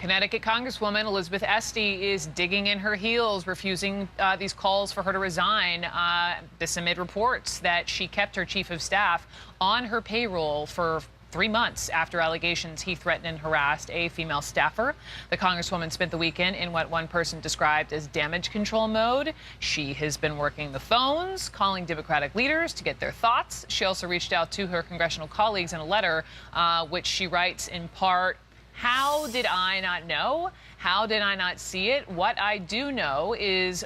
Connecticut Congresswoman Elizabeth Esty is digging in her heels, refusing these calls for her to resign. This amid reports that she kept her chief of staff on her payroll for 3 months after allegations he threatened and harassed a female staffer. The Congresswoman spent the weekend in what one person described as damage control mode. She has been working the phones, calling Democratic leaders to get their thoughts. She also reached out to her congressional colleagues in a letter, which she writes in part, "How did I not know? How did I not see it? What I do know is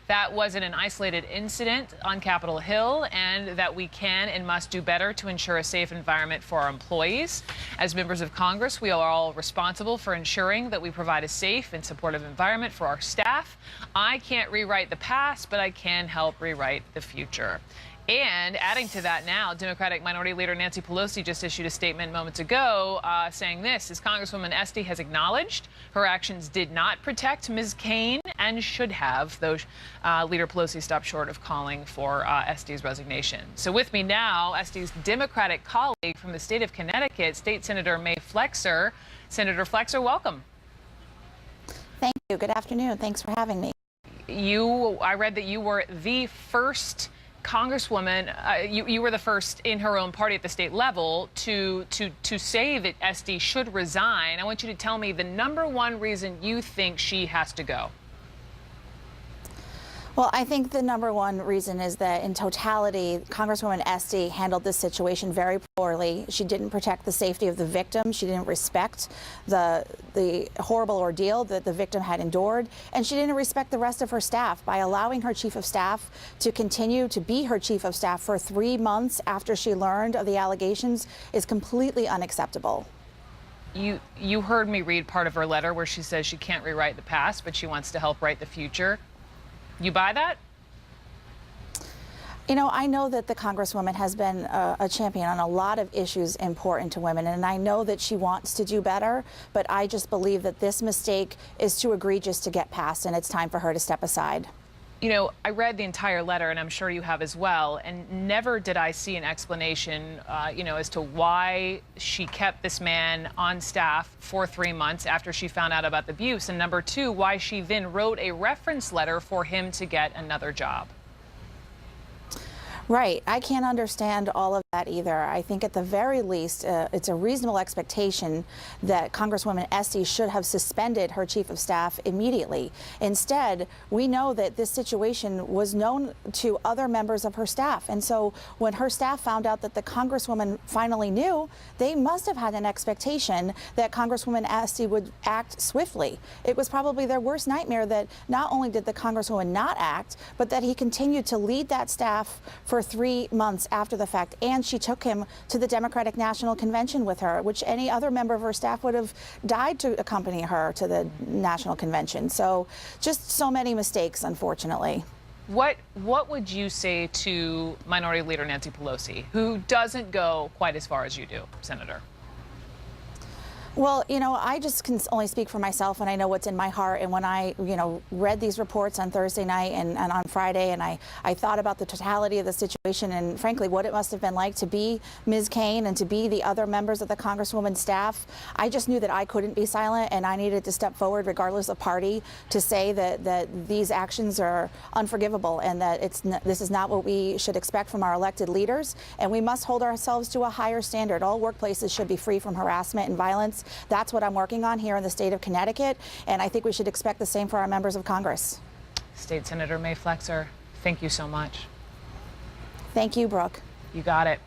that wasn't an isolated incident on Capitol Hill, and that we can and must do better to ensure a safe environment for our employees. As members of Congress, we are all responsible for ensuring that we provide a safe and supportive environment for our staff. I can't rewrite the past, but I can help rewrite the future." And adding to that now, Democratic Minority Leader Nancy Pelosi just issued a statement moments ago saying this, as Congresswoman Esty has acknowledged her actions did not protect Ms. Kaine and should have, though Leader Pelosi stopped short of calling for Esty's resignation. So with me now, Esty's Democratic colleague from the state of Connecticut, State Senator May Flexer. Senator Flexer, welcome. Thank you. Good afternoon. Thanks for having me. I read that you were the first Congresswoman, you were the first in her own party at the state level to say that Esty should resign. I want you to tell me the #1 reason you think she has to go. Well, I think the #1 reason is that in totality, Congresswoman Esty handled this situation very poorly. She didn't protect the safety of the victim. She didn't respect the horrible ordeal that the victim had endured. And she didn't respect the rest of her staff by allowing her chief of staff to continue to be her chief of staff for 3 months after she learned of the allegations is completely unacceptable. You heard me read part of her letter where she says she can't rewrite the past, but she wants to help write the future. You buy that? You know, I know that the Congresswoman has been a champion on a lot of issues important to women, and I know that she wants to do better, but I just believe that this mistake is too egregious to get past, and it's time for her to step aside. You know, I read the entire letter, and I'm sure you have as well, and never did I see an explanation, as to why she kept this man on staff for 3 months after she found out about the abuse, and #2, why she then wrote a reference letter for him to get another job. Right. I can't understand all of that either. I think at the very least, it's a reasonable expectation that Congresswoman Esty should have suspended her chief of staff immediately. Instead, we know that this situation was known to other members of her staff. And so when her staff found out that the Congresswoman finally knew, they must have had an expectation that Congresswoman Esty would act swiftly. It was probably their worst nightmare that not only did the Congresswoman not act, but that he continued to lead that staff for 3 months after the fact, and she took him to the Democratic National Convention with her, which any other member of her staff would have died to accompany her to the National Convention. So just so many mistakes, unfortunately. What would you say to Minority Leader Nancy Pelosi, who doesn't go quite as far as you do, Senator? Well, I just can only speak for myself, and I know what's in my heart. And when I, read these reports on Thursday night and on Friday, and I thought about the totality of the situation and, frankly, what it must have been like to be Ms. Kaine and to be the other members of the Congresswoman's staff, I just knew that I couldn't be silent, and I needed to step forward, regardless of party, to say that these actions are unforgivable and that this is not what we should expect from our elected leaders, and we must hold ourselves to a higher standard. All workplaces should be free from harassment and violence. That's what I'm working on here in the state of Connecticut, and I think we should expect the same for our members of Congress. State Senator May Flexer, thank you so much. Thank you, Brooke. You got it.